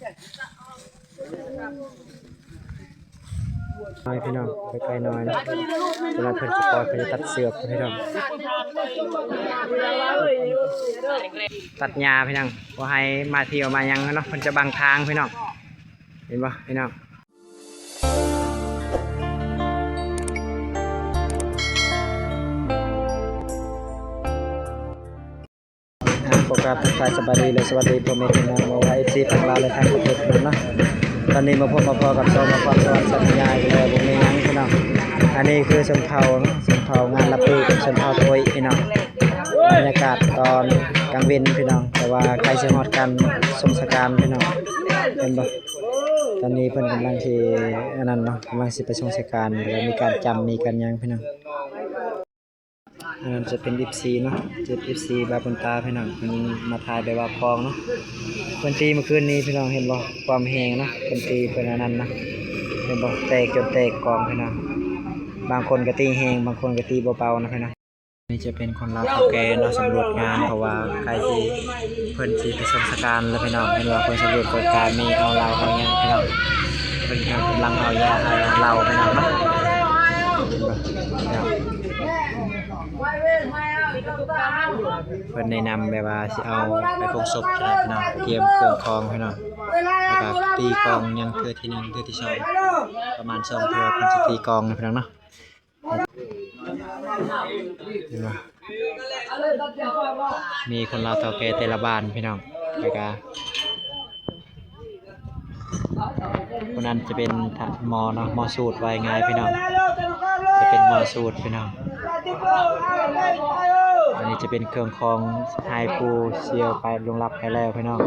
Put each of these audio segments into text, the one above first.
น้อยพี่น้องไปไกลน้อยนะเวลาเพิ่นสปอร์ตเพิ่นจะตัดเสือกพี่น้องตัดหญ้าพี่น้องบ่ให้มาเที่ยวมาหยังเนาะเพิ่นจะบังทางพี่น้องเห็นบ่พี่น้องโปรแกรมทักทายสบายดีเลยสวัสดีพ่อแม่พี่น้องมาไว้ที่ทางลาวและทางประเทศนู้นเนาะตอนนี้มาพบมาพอกับชมมาความสวัสดิ์สัญญาอยู่เลยบ่มีหยังพี่น้องอันนี้คือชนเผ่าเนาะชนเผ่างานละปีชนเผ่าโตยพี่น้องบรรยากาศตอนกลางวันพี่น้องแต่ว่าใกล้สิฮอดกันสงกรานต์พี่น้องเห็นบ่ตอนนี้เพิ่นกำลังสิอันนั้นเนาะกำลังสิไปสงกรานต์แล้วมีการจำมีการหยังพี่น้องอันนั้นจะเป็น14เนาะ14บาบุญตาพี่น้องเพิ่นมาถ่ายแบบว่าคลองเนาะเพิ่นตีเมื่อคืนนี้พี่น้องเห็นบ่ความแฮงเนาะเพิ่นตีเพิ่นอันนั้นนะเห็นบ่แตกจนแตกกองพี่น้องบางคนก็ตีแฮงบางคนก็ตีเบาๆนะพี่น้องนี่จะเป็นคนลาวเฒ่าแก่เนาะสำรวจงานเพราะว่าใกล้สิเพิ่นสิไปสงกรานต์แล้วพี่น้องเห็นว่าเพิ่นสำรวจโครงการมีเอาเหล้าเอาหยังพี่น้องเพิ่นกำลังเอายาเอาเหล้าพี่น้องเนาะเพิ่นแนะนำแบบว่าสิเอาไปคงศพพี่น้องเตรียมเครื่องคองพี่น้องแล้วก็ตีกองยังเทื่อที่1เทื่อที่2ประมาณ2เทื่อเพิ่นสิตีกองพี่น้องเนาะมีคนลาวเฒ่าแก่แต่ละบ้านพี่น้องแล้วก็คนนั้นจะเป็นหมอเนาะหมอสูตรไว้ไงพี่น้องจะเป็นหมอสูตรพี่น้องอันนี้จะเป็นเครื่องคองไฮปูเซียวไปลงรับไปแล้วพี่น้อง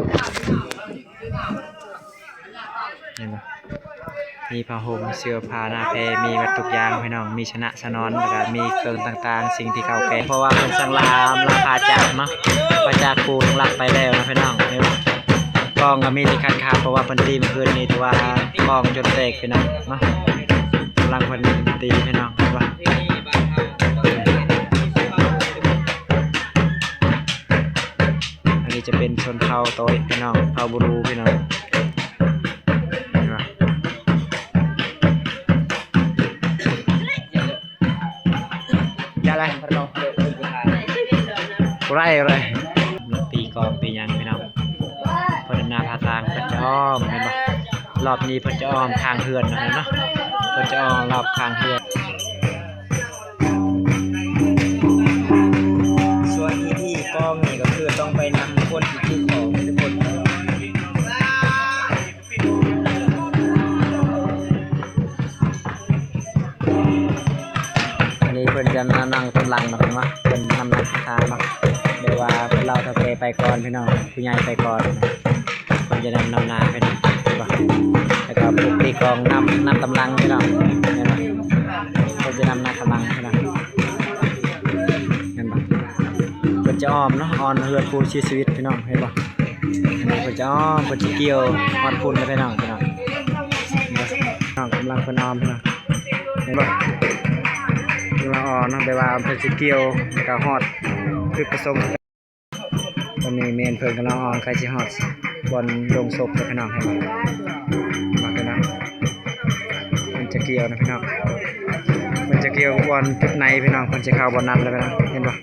เห็นไหมมีผ้าห่มเสื้อผ้าหน้าแพรมีวัตถุกอย่างพี่น้องมีชนะสนอนแล้วก็มีเครื่องต่างๆสิ่งที่เก่าแก่เพราะว่าเป็นสังราคาจากเนาะพระจากปูลงรับไปแล้วนะพี่น้องเห็นไหมกองก็มีที่ขาดเพราะว่าเพิ่นตีเมื่อคืนนี้ถือว่ากองจนแตกพี่น้องเนาะกำลังเพิ่นตีพี่น้องเห็นปะอันนี้จะเป็นชนเผ่าโตยพี่น้องเผ่าบูรูพี่น้องอะไรตีกองตียังพี่น้องเพิ่นหน้าพาทางเพิ่นจะอ้อมเห็นบ่รอบนี้เพิ่นจะอ้อมทางเฮือนนะเนาะเพิ่นจะอ้อมรอบทางเฮือนส่วนที่กองนี่ก็คือต้องไปนำคนที่ของทุกคนอันนี้เพิ่นจะนั่งตำลังนะเพิ่นว่าเพิ่นนำนักทางเนาะเดี๋ยวว่าเราเฒ่าแก่ไปก่อนพี่น้องผู้ใหญ่ไปก่อนคนจะนำนาพี่น้องแล้วก็พวกตีกองนำตำลังพี่น้องเนี่ยนะคนจะนำนาตำลังพี่น้องเห็นปะคนจะอ้อมเนาะอ้อมเฮือนผู้ชีวิตพี่น้องเห็นปะคนจะอ้อมคนจะเกี่ยวอ้อมคุณพี่น้องพี่น้องกำลังคนอ้อมพี่น้องเห็นปะเราอ่อนนะเดี๋ยวว่าเพิ่นสิเกี่ยวแล้วก็ฮอดคือผสมตอนนี้เมนเพิ่นกำลังอ่อนใครสิฮอดบนลงศพพี่น้องให้มากันนะมันจะเกี่ยวนะพี่น้องมันจะเกี่ยวบนจุดไหนพี่น้องมันจะเข้าบนนั้นแล้วพี่น้องเห็นป่ะ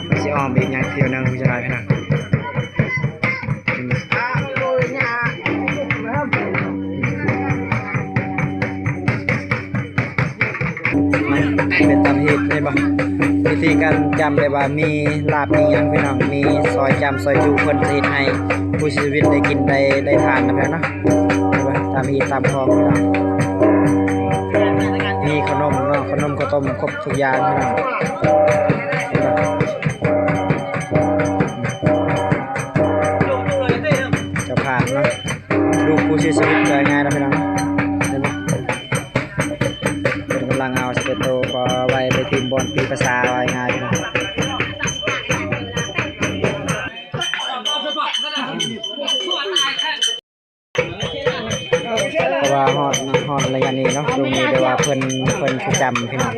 มันสิอ้อมอีกอย่างเที่ยวนึงพี่จะได้พี่น้องเป็นตามเหตุใช่ปะวิธีการจำแบบว่ามีลาบมียังพี่น้องมีซอยจำซอยจูเพิ่นสิให้ผู้ชีวิตได้กินได้ทานนะพี่น้องเนาะตามเหตุตามคลองพี่น้องมีขนมเนาะขนมข้าวต้มครบทุกอย่างพี่น้องจะผ่านเนาะดูผู้ชีวิตได้ง่ายนะพี่น้องกำลังเอาสเปโตก็ไว้ไปทีมบอลปีภาษาไว้ง่ายนะเพราะว่าฮอดระยะนี้เนาะตรงนี้เดี๋ยวว่าเพิ่นสิจำพี่น้อง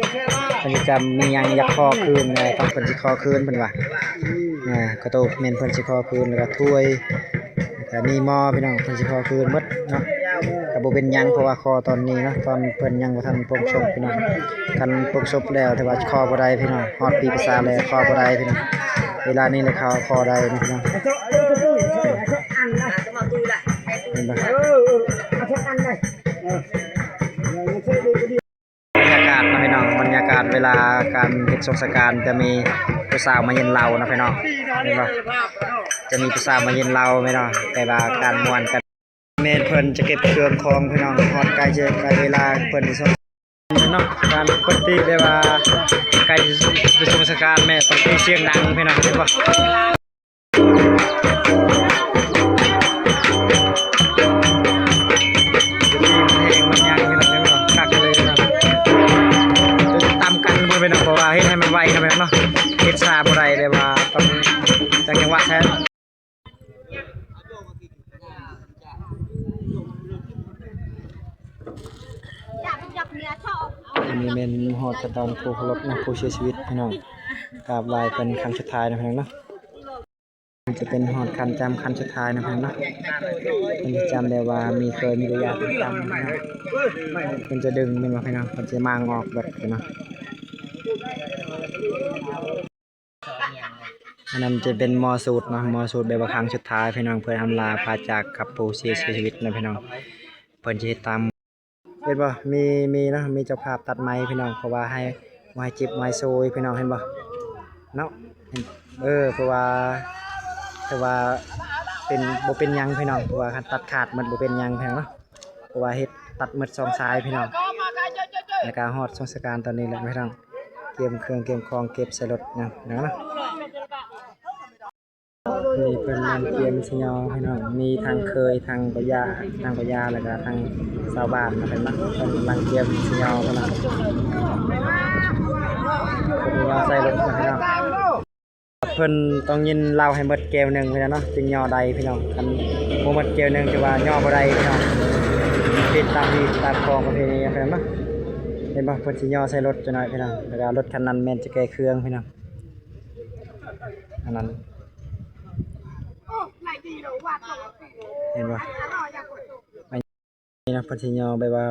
เพิ่นสิจำมียังอยากขอคืนอะไรต้องเพิ่นสิขอคืนเพิ่นว่ากระโตกเมนเพิ่นสิขอคืนแล้วก็ถ้วย แต่มีหมอพี่น้องเพิ่นสิขอคืนหมดเนาะก็บ่เป็นหยังเพราะว่าคอตอนนี้เนาะตอนเพิ่นยังบ่ทันปลงศพพี่น้องคันปลงศพแล้วแต่ว่าคอบ่ได้พี่น้องฮอดปีประสาทแล้วคอบ่ได้พี่น้องเวลานี้เลยเขาคอได้พี่น้องเห็นบ่บรรยากาศนะพี่น้องบรรยากาศเวลาการเฮ็ดสงกรานต์จะมีผู้สาวมาเย็นเรานะพี่น้องเห็นบ่จะมีผู้สาวมาเย็นเราพี่น้องแต่ว่าการม่วนกันแม่นเพิ่นจะเก็บเครื่องของพี่น้องฮอดใกล้จะใกล้เวลาเพิ่นสิส่งเนาะการปกติได้ว่าใกล้จะสงกรานต์แม่ต้องตีเสียงดังพี่น้องเห็นบ่เพราะว่าเฮ็ดให้มันไวนะแม่เนาะเฮ็ดช้าบ่ได้เลยว่าต้องจังหวะแท้อันนี้เป็นฮอดกระตอนผู้เคารพนะผู้เสียชีวิตพี่น้องกราบไหว้เป็นครั้งสุดท้ายนะพี่น้องเนาะมันจะเป็นฮอดคันจำคันสุดท้ายนะพี่น้องเนาะมันจำได้ว่าเคยมีระยะจำนะมันจะดึงมันมาพี่น้องมันจะมางออกแบบพี่น้องอันนั้นจะเป็นมอสูตรนะมอสูตรแบบครั้งสุดท้ายพี่น้องเพื่อทำลาพาจากกับผู้เสียชีวิตนะพี่น้องเพิ่นจะตามเห็นบ่มีนะมีเจ้าภาพตัดไม้พี่น้องเพราะว่าให้ไม้จิบไม้โซยพี่น้องเห็นบ่เนาะเพราะว่าเป็นบ่เป็นยังพี่น้องเพราะว่าตัดขาดมันบ่เป็นยังพี่น้องเนาะเพราะว่าเฮ็ดตัดหมดสองสายพี่น้องในการฮอดสงกรานต์ตอนนี้แหละพี่น้องเก็บเครื่องเก็บของเก็บใส่รถนะมีเป็นนำเตรียมสิยอพี่น้องมีทางเคยทางปยาแล้วก็ทางชาวบ้านนะเป็นนักเป็นกำลังเตรียมสิยอพี่น้องเป็นยอใส่รถนะพี่น้องเพิ่นต้องยินเล่าให้หมดแก้วหนึ่งพี่น้องเนาะจึงยอใดพี่น้องกันโมหมดแก้วหนึ่งจะว่ายอบ่ได้พี่น้องติดตามที่ตามคลองประเพณีพี่น้องเนาะเห็นป่ะเพิ่นสิยอใส่รถจะหน่อยพี่น้องแล้วก็รถคันนั้นแม่นจะแก้เครื่องพี่น้องอันนั้นเห็นป่ะนี่นะเพิ่นสิยอไปว่า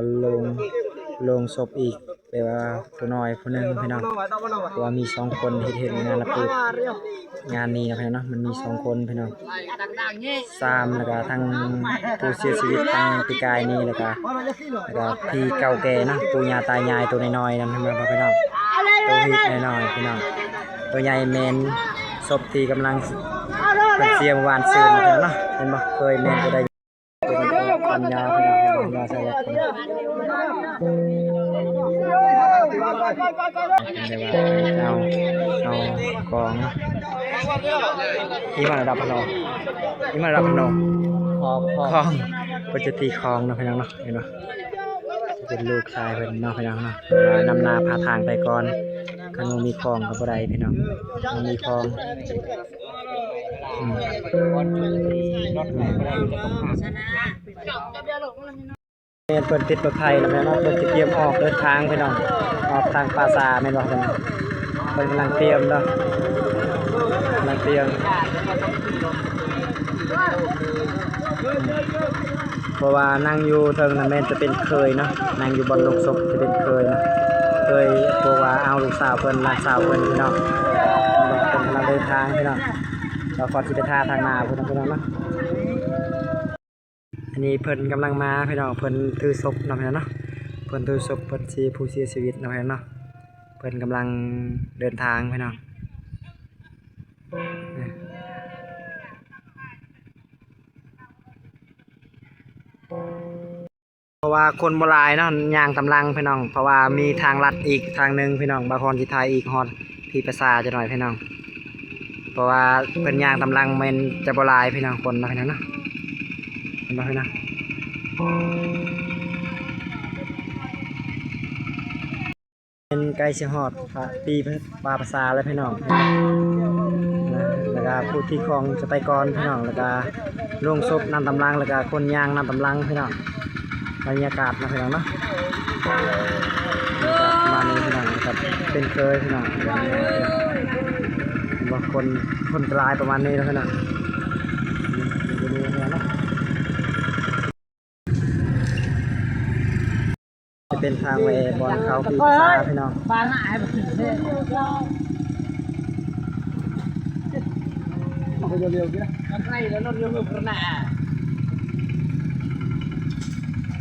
ลงศพอีกไปว่าผู้น้อยผู้นึงพี่น้องเพราะว่ามี2คนเฮ็ดงานรับผิดงานนี้นะพี่น้องเนาะมันมี2คนพี่น้อง3แล้วก็ทั้งผู้เสียชีวิตทั้งปีกายนี้แล้วก็พี่เก่าแก่เนาะปู่ย่าตายายตัวน้อยๆนั่นพี่น้องตัวฮิตน้อยๆพี่น้องตัวใหญ่แม่นศพที่กำลังเป็นเสียมวานซื่นนะพี่น้องเนาะเห็นบ่เคยแม่นตัวใดเป็นปัญญาพี่น้องปัญญาใส่แล้วเอากองนี่มาระดับพนมคลองก็จะตีคลองนะพี่น้องเนาะเห็นไหมเป็นลูกชายเป็นน้องพี่น้องเนาะนำนาพาทางไปก่อนคันมีคลองกับอะไรพี่น้องมีคลองเปิดติดรถไทยแล้วแม่เนาะเปิดเตรียมออกเดินทางพี่น้องออกทางปราสาทแม่นบ่เพิ่นกำลังเตรียมเนาะเพราะว่านั่งอยู่เทิงน่ะแม่นจะเป็นเคยเนาะนั่งอยู่บนโลงศพจะเป็นเคยนะเคยบอกว่าเอาลูกสาวเพิ่นหลานสาวเพิ่นพี่น้องเพิ่นกำลังเดินทางพี่น้องเราขอสิไปท่าทางหน้าพี่น้องเนาะอันนี้เพิ่นกำลังมาพี่น้องเพิ่นถือศพเนาะพี่น้องเนาะเพิ่นถือศพเพิ่นสิผู้เสียชีวิตเนาะพี่น้องเนาะเพิ่นกำลังเดินทางพี่น้องเพราะว่าคนโบราณเนาะย่างกำลังพี่น้องเพราะว่ามีทางลัดอีกทางนึงพี่น้องบางคนที่ทายอีกฮอดพี่ภาษาจะหน่อยพี่น้องเพราะว่าเพิ่นย่างกำลังมันจะโบราณพี่น้องคนนะพี่น้องเนาะเห็นบ่พี่น้องเป็นใกล้สิฮอดปีปลาภาษาแล้วพี่น้องแล้วก็ผู้ที่คลองจะไปก่อนพี่น้องแล้วก็ลงศพนำตำลังแล้วก็คนย่างนำตำลังพี่น้องบรรยากาศนะพี่น้องเนาะมาในพี่น้องครับเป็นเคยพี่น้องว่าคนกลายประมาณนี้แล้วพี่น้องดูเนาะ เป็นทางเวบอลเขาปีศาจพี่น้องบ้านหายไปเร็วๆนะใกล้แล้วรถเร็วๆพระ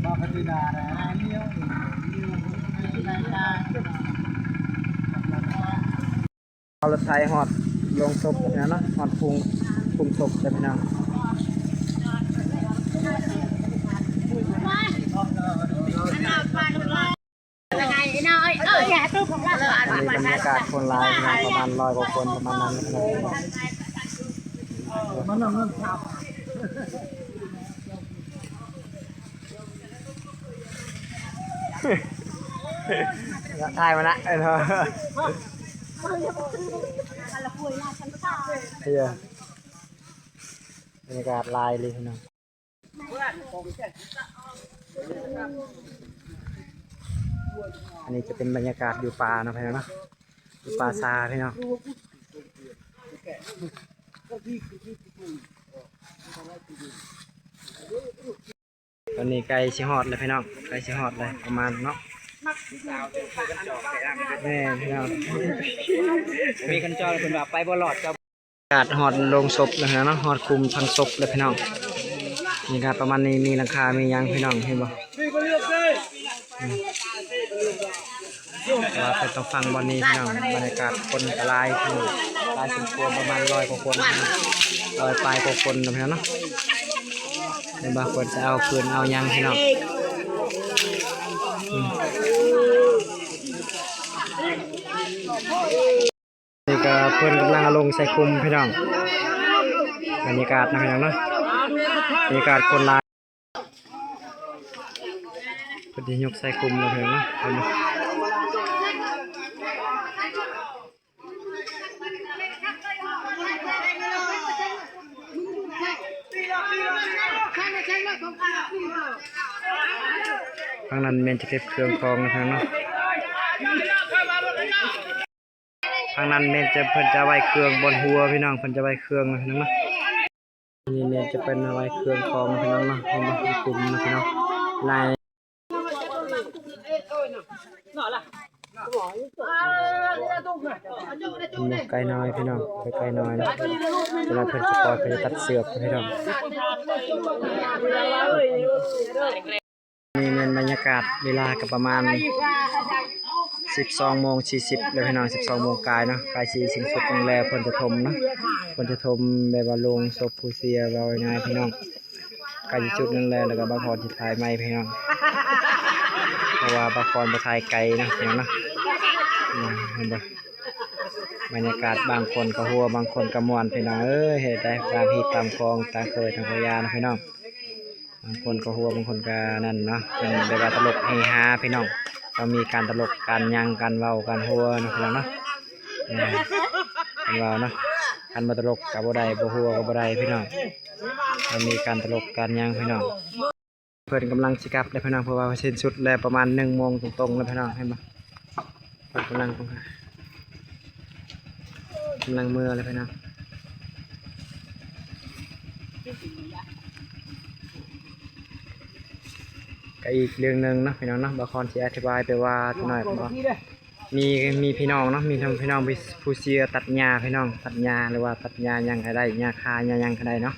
บอกกันดีดานะเนี่ยเอารถไถหอดลงศพนะเนาะหอดพุงศพเลยพี่น้องอันนี้บรรยากาศคนร้ายนะประมาณ100 กว่าคนประมาณนั้นเลยถ่ายมาละเนาะเฮียบรรยากาศลายเลยพี่น้องอันนี้จะเป็นบรรยากาศอยู่ป่านะพี่น้องนะอยู่ป่าซาพี่น้องตอนนี้ไก่ชิฮอดเลยพี่น้องไก่ชิฮอดเลยประมาณเนาะแม่พี่น้องมีกันจอเป็นแบบไปบอลอดกับอากาศฮอดลงศพเลยนะเนาะฮอดคุมทางศพเลยพี่น้องนี่ครับประมาณนี้มีหลังคามียังพี่น้องเห็นบ่ว่าเป็นต้องฟังบอลนี้พี่น้องบรรยากาศคนกระลายพี่น้องลายสุดตัวประมาณ100 กว่าคน100 ปลายกว่าคนนะพี่น้องเนาะในบางคนจะเอาคืนเอายังพี่น้องนี่ก็เพื่อนกำลังลงใส่คุมพี่น้องบรรยากาศนะพี่น้องเนาะบรรยากาศคนลายพอดียกใส่คุมเลยพี่น้องเนาะทางนั้นเมนจะเก็บเครื่องคองนะครับเนาะทางนั้นเมนจะเพิ่นจะไว้เครื่องบนหัวพี่น้องเพิ่นจะไว้เครื่องนะพี่น้องเนาะนี่เมนจะเป็นไว้เครื่องคองนะพี่น้องเนาะเป็นกลุ่มนะพี่น้องลายไก่น้อยพี่น้องไก่น้อยนะเวลาเพิ่นจะปล่อยเพิ่นจะตัดเสือกพี่น้องนี่เป็นบรรยากาศเวลากับประมาณ 12:40เลยพี่น้อง 12 โมงกายเนาะกายสีสิงสุดโรงแรมเพิ่นจะทมนะเพิ่นจะทมแบบว่าลงศพผู้เสียเราง่ายพี่น้องกายจุดนึงแล้วก็บางคนสิถ่ายไม้พี่น้องเพราะว่าบางคนบ่ถ่ายไกลนะพี่น้องเนาะเห็นบ่บรรยากาศบางคนก็หัวบางคนก็ม่วนพี่น้องเอ้ยเฮ็ดได้ตามที่ตามคลองตามเคยตามพยานะพี่น้องบางคนก็หัวบางคนก็นั่นเนาะเป็นแบบว่าตลกเฮฮาพี่น้องเรามีการตลกการยังการเว้าการหัวนะพี่น้องเนาะการเว้าเนาะการมาตลกกับบ่ได้บ่หัวกับบ่ได้พี่น้องเรามีการตลกการยังพี่น้องเพิ่นกำลังสิกลับแล้วพี่น้องเพราะว่าสิ้นสุดแล้วประมาณ 1 โมงตรงๆแล้วพี่น้องเห็นบ่กำลังมือเลยพี่น้องก็อีกเรื่องหนึ่งนะพี่น้องเนาะบางคนจะอธิบายไปว่าหน่อยว่ามีพี่น้องเนาะมีทั้งพี่น้องผู้เสียตัดหญ้าพี่น้องตัดหญ้าหรือว่าตัดหญ้ายังก็ได้หญ้าคาหญ้ายังก็ได้เนาะ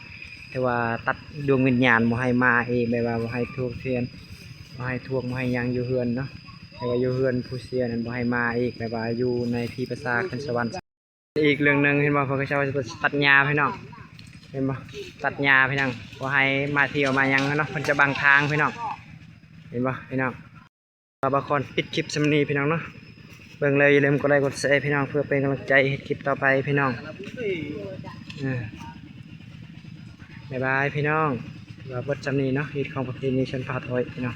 แต่ว่าตัดดวงวิญญาณบ่ให้มาเองแบบว่าบ่ให้ทูบเทียนบ่ให้ทวงบ่ให้ยังอยู่เฮือนเนาะแต่ว่าอยู่เฮือนผู้เสียนั้นบ่ให้มาอีกแบบว่าอยู่ในที่ประสาทเป็นสวรรค์อีกเรื่องหนึ่งเห็นบ่เพิ่นก็ชอบตัดหญ้าพี่น้องเห็นบ่ตัดหญ้าพี่น้องบ่ให้มาเที่ยวมายังเนาะเพิ่นจะบังทางพี่น้องเห็นบ่พี่น้องบางคนปิดคลิปสำนีพี่น้องเนาะเบิ่งเลยอย่าลืมกดไลค์กดแชร์พี่น้องเพื่อเป็นกำลังใจให้คลิปต่อไปพี่น้องบ๊ายบายพี่น้องว่าบทสำนีเนาะฮีดของประเพณีชนเผ่าไทยพี่น้อง